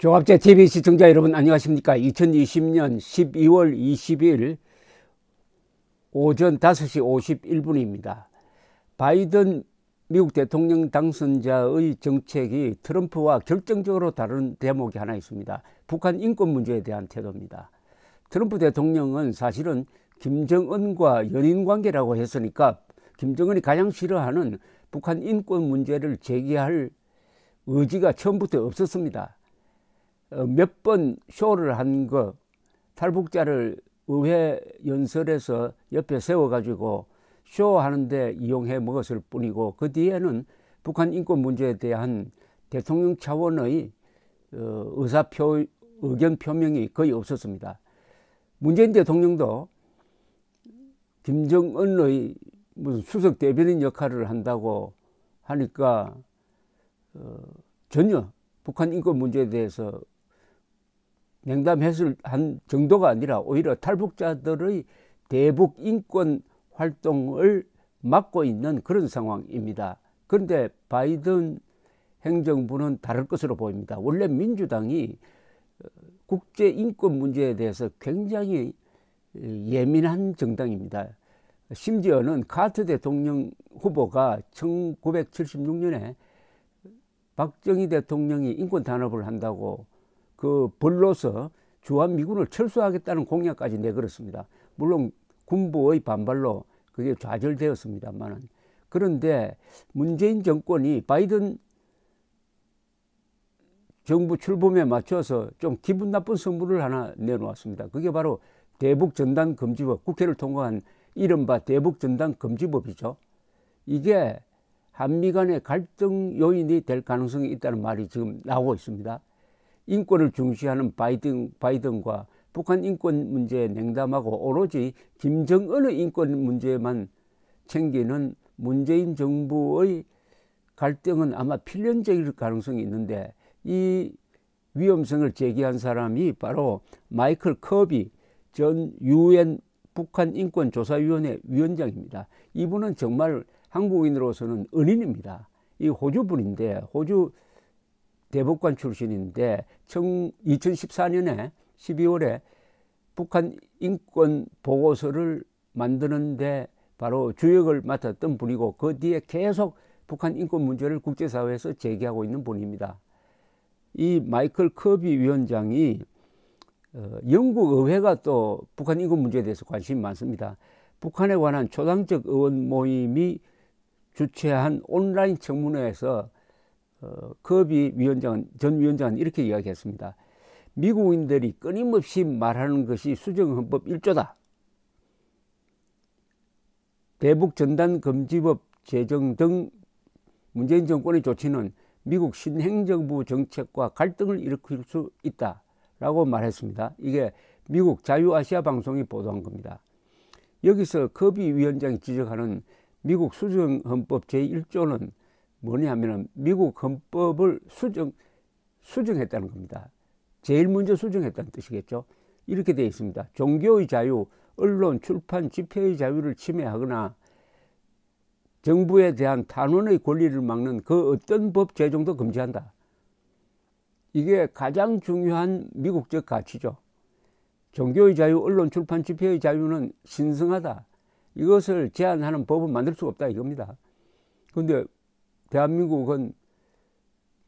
조갑제 TV 시청자 여러분 안녕하십니까. 2020년 12월 20일 오전 5시 51분입니다. 바이든 미국 대통령 당선자의 정책이 트럼프와 결정적으로 다른 대목이 하나 있습니다. 북한 인권 문제에 대한 태도입니다. 트럼프 대통령은 사실은 김정은과 연인관계라고 했으니까 김정은이 가장 싫어하는 북한 인권 문제를 제기할 의지가 처음부터 없었습니다. 몇 번 쇼를 한 거, 탈북자를 의회 연설에서 옆에 세워가지고 쇼하는데 이용해 먹었을 뿐이고, 그 뒤에는 북한 인권 문제에 대한 대통령 차원의 의견 표명이 거의 없었습니다. 문재인 대통령도 김정은의 무슨 수석 대변인 역할을 한다고 하니까 전혀 북한 인권 문제에 대해서 냉담했을 한 정도가 아니라 오히려 탈북자들의 대북 인권 활동을 막고 있는 그런 상황입니다. 그런데 바이든 행정부는 다를 것으로 보입니다. 원래 민주당이 국제 인권 문제에 대해서 굉장히 예민한 정당입니다. 심지어는 카터 대통령 후보가 1976년에 박정희 대통령이 인권 단합을 한다고 그 벌로서 주한미군을 철수하겠다는 공약까지 내걸었습니다. 물론 군부의 반발로 그게 좌절되었습니다만, 그런데 문재인 정권이 바이든 정부 출범에 맞춰서 좀 기분 나쁜 선물을 하나 내놓았습니다. 그게 바로 대북전단금지법, 국회를 통과한 이른바 대북전단금지법이죠. 이게 한미 간의 갈등 요인이 될 가능성이 있다는 말이 지금 나오고 있습니다. 인권을 중시하는 바이든과 북한 인권 문제에 냉담하고 오로지 김정은의 인권 문제만 챙기는 문재인 정부의 갈등은 아마 필연적일 가능성이 있는데, 이 위험성을 제기한 사람이 바로 마이클 커비 전 유엔 북한 인권조사위원회 위원장입니다. 이분은 정말 한국인으로서는 은인입니다. 이 호주 분인데, 호주 대법관 출신인데 2014년에 12월에 북한 인권 보고서를 만드는데 바로 주역을 맡았던 분이고, 그 뒤에 계속 북한 인권 문제를 국제사회에서 제기하고 있는 분입니다. 이 마이클 커비 위원장이 영국 의회가 또 북한 인권 문제에 대해서 관심이 많습니다. 북한에 관한 초당적 의원 모임이 주최한 온라인 청문회에서 커비 전 위원장은 이렇게 이야기했습니다. 미국인들이 끊임없이 말하는 것이 수정헌법 1조다. 대북전단금지법 제정 등 문재인 정권의 조치는 미국 신행정부 정책과 갈등을 일으킬 수 있다라고 말했습니다. 이게 미국 자유아시아 방송이 보도한 겁니다. 여기서 커비 위원장이 지적하는 미국 수정헌법 제1조는 뭐냐 하면 미국 헌법을 수정했다는 겁니다. 제일 먼저 수정했다는 뜻이겠죠. 이렇게 되어 있습니다. 종교의 자유, 언론, 출판, 집회의 자유를 침해하거나 정부에 대한 탄원의 권리를 막는 그 어떤 법 제정도 금지한다. 이게 가장 중요한 미국적 가치죠. 종교의 자유, 언론, 출판, 집회의 자유는 신성하다. 이것을 제한하는 법은 만들 수가 없다 이겁니다. 그런데 대한민국은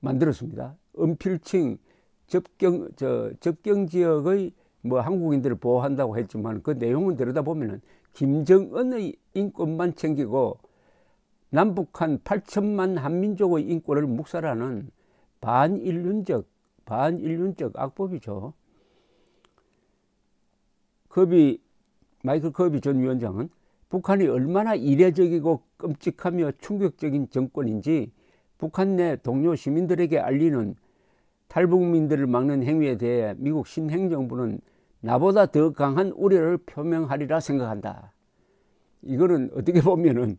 만들었습니다. 은필칭 접경 지역의 한국인들을 보호한다고 했지만, 그 내용은 들여다보면 김정은의 인권만 챙기고 남북한 8천만 한민족의 인권을 묵살하는 반인륜적 악법이죠. 마이클 커비 전 위원장은 북한이 얼마나 이례적이고 끔찍하며 충격적인 정권인지 북한 내 동료 시민들에게 알리는 탈북민들을 막는 행위에 대해 미국 신행정부는 나보다 더 강한 우려를 표명하리라 생각한다. 이거는 어떻게 보면은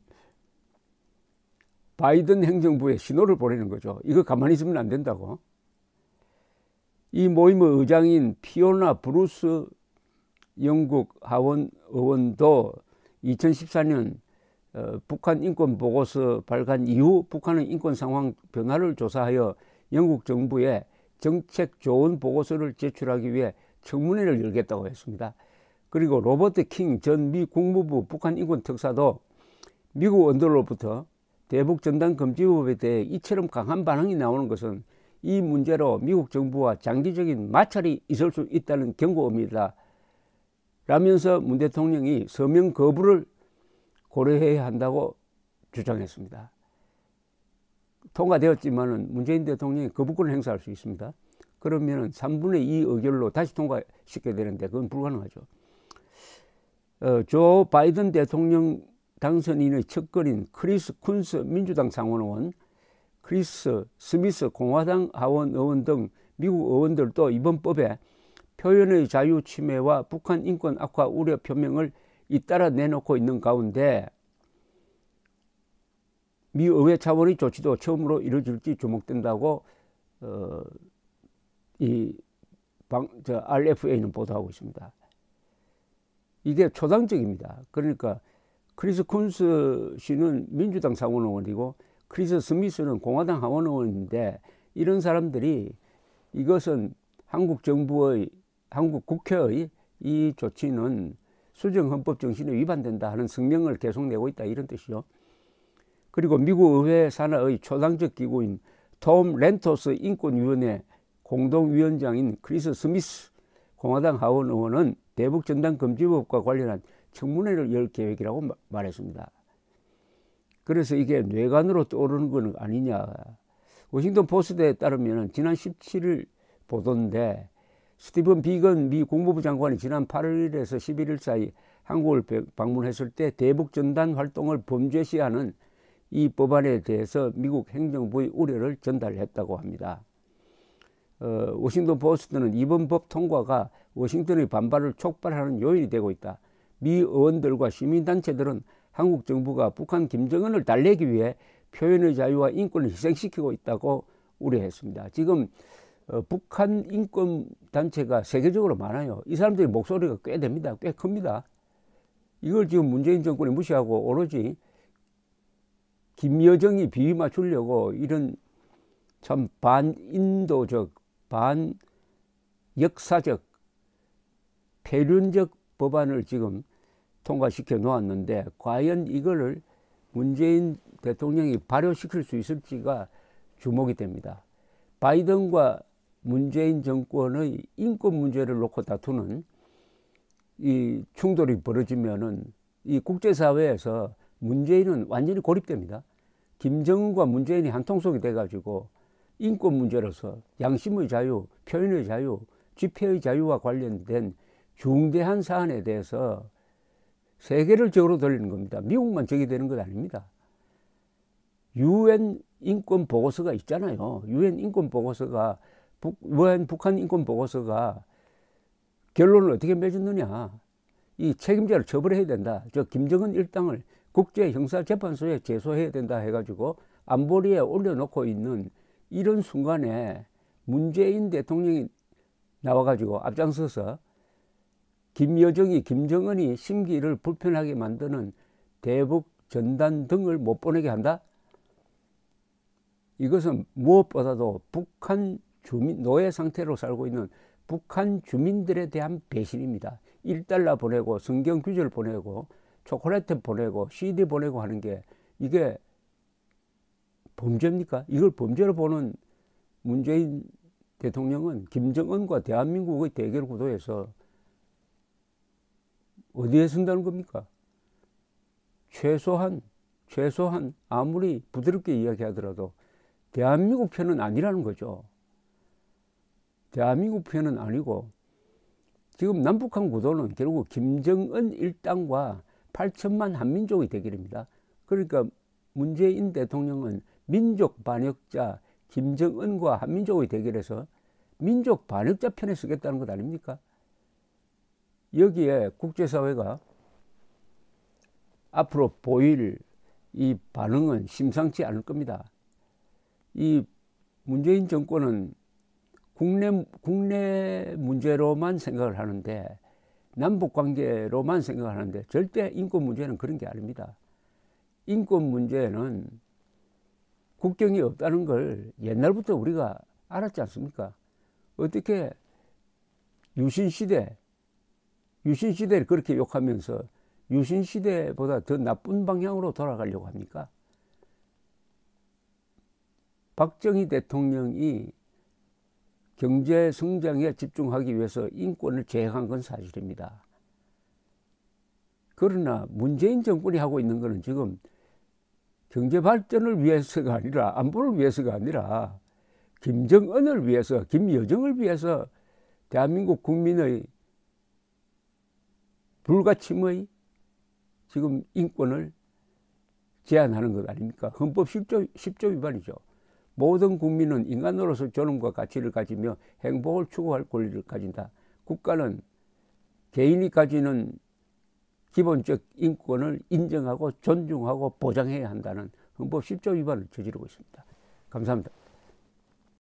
바이든 행정부에 신호를 보내는 거죠. 이거 가만히 있으면 안 된다고. 이 모임의 의장인 피오나 브루스 영국 하원 의원도 2014년 북한 인권 보고서 발간 이후 북한의 인권 상황 변화를 조사하여 영국 정부에 정책 조언 보고서를 제출하기 위해 청문회를 열겠다고 했습니다. 그리고 로버트 킹 전 미 국무부 북한 인권 특사도 미국 언론로부터 대북 전단 금지법에 대해 이처럼 강한 반응이 나오는 것은 이 문제로 미국 정부와 장기적인 마찰이 있을 수 있다는 경고입니다. 라면서 문 대통령이 서명 거부를 고려해야 한다고 주장했습니다. 통과되었지만 문재인 대통령이 거부권을 행사할 수 있습니다. 그러면 3분의 2 의결로 다시 통과시켜야 되는데 그건 불가능하죠. 조 바이든 대통령 당선인의 첫걸인 크리스 쿤스 민주당 상원의원, 크리스 스미스 공화당 하원 의원 등 미국 의원들도 이번 법에 표현의 자유 침해와 북한 인권 악화 우려 표명을 잇따라 내놓고 있는 가운데 미 의회 차원의 조치도 처음으로 이루어질지 주목된다고 RFA는 보도하고 있습니다. 이게 초당적입니다. 그러니까 크리스 쿤스 씨는 민주당 상원의원이고 크리스 스미스는 공화당 하원의원인데 이런 사람들이 이것은 한국 정부의 한국 국회의 이 조치는 수정헌법 정신에 위반된다 하는 성명을 계속 내고 있다 이런 뜻이죠. 그리고 미국 의회 산하의 초당적 기구인 톰 렌토스 인권위원회 공동위원장인 크리스 스미스 공화당 하원 의원은 대북 전단 금지법과 관련한 청문회를 열 계획이라고 말했습니다. 그래서 이게 뇌관으로 떠오르는 건 아니냐. 워싱턴 포스트에 따르면 지난 17일 보도인데 스티븐 비건 미 국무부 장관이 지난 8일에서 11일 사이 한국을 방문했을 때 대북 전단 활동을 범죄시하는 이 법안에 대해서 미국 행정부의 우려를 전달했다고 합니다. 워싱턴 포스트는 이번 법 통과가 워싱턴의 반발을 촉발하는 요인이 되고 있다. 미 의원들과 시민단체들은 한국 정부가 북한 김정은을 달래기 위해 표현의 자유와 인권을 희생시키고 있다고 우려했습니다. 지금 북한 인권단체가 세계적으로 많아요. 이 사람들의 목소리가 꽤 됩니다. 꽤 큽니다. 이걸 지금 문재인 정권이 무시하고 오로지 김여정이 비위 맞추려고 이런 참 반인도적, 반역사적, 폐륜적 법안을 지금 통과시켜 놓았는데 과연 이거를 문재인 대통령이 발효시킬 수 있을지가 주목이 됩니다. 바이든과 문재인 정권의 인권 문제를 놓고 다투는 이 충돌이 벌어지면은 이 국제사회에서 문재인은 완전히 고립됩니다. 김정은과 문재인이 한통속이 돼가지고 인권 문제로서 양심의 자유, 표현의 자유, 집회의 자유와 관련된 중대한 사안에 대해서 세계를 적으로 돌리는 겁니다. 미국만 적이 되는 것 아닙니다. UN 인권 보고서가 있잖아요. UN 인권 보고서가 북한 인권 보고서가 결론을 어떻게 맺었느냐. 이 책임자를 처벌해야 된다. 저 김정은 일당을 국제형사재판소에 제소해야 된다 해가지고 안보리에 올려놓고 있는 이런 순간에 문재인 대통령이 나와가지고 앞장서서 김여정이 김정은이 심기를 불편하게 만드는 대북 전단 등을 못 보내게 한다? 이것은 무엇보다도 북한 주민, 노예 상태로 살고 있는 북한 주민들에 대한 배신입니다. 1달러 보내고 성경 규절 보내고 초콜릿 보내고 CD 보내고 하는 게 이게 범죄입니까? 이걸 범죄로 보는 문재인 대통령은 김정은과 대한민국의 대결 구도에서 어디에 선다는 겁니까? 최소한 아무리 부드럽게 이야기하더라도 대한민국 편은 아니라는 거죠. 대한민국 편은 아니고 지금 남북한 구도는 결국 김정은 일당과 8천만 한민족의 대결입니다. 그러니까 문재인 대통령은 민족 반역자 김정은과 한민족의 대결에서 민족 반역자 편에 서겠다는 것 아닙니까? 여기에 국제사회가 앞으로 보일 이 반응은 심상치 않을 겁니다. 이 문재인 정권은 국내 문제로만 생각을 하는데 남북 관계로만 생각을 하는데 절대 인권 문제는 그런 게 아닙니다. 인권 문제는 국경이 없다는 걸 옛날부터 우리가 알았지 않습니까? 어떻게 유신시대를 그렇게 욕하면서 유신시대보다 더 나쁜 방향으로 돌아가려고 합니까? 박정희 대통령이 경제 성장에 집중하기 위해서 인권을 제약한 건 사실입니다. 그러나 문재인 정권이 하고 있는 것은 지금 경제 발전을 위해서가 아니라, 안보를 위해서가 아니라 김정은을 위해서, 김여정을 위해서 대한민국 국민의 불가침의 지금 인권을 제한하는 것 아닙니까? 헌법 10조 위반이죠. 모든 국민은 인간으로서 존엄과 가치를 가지며 행복을 추구할 권리를 가진다. 국가는 개인이 가지는 기본적 인권을 인정하고 존중하고 보장해야 한다는 헌법 10조 위반을 저지르고 있습니다. 감사합니다.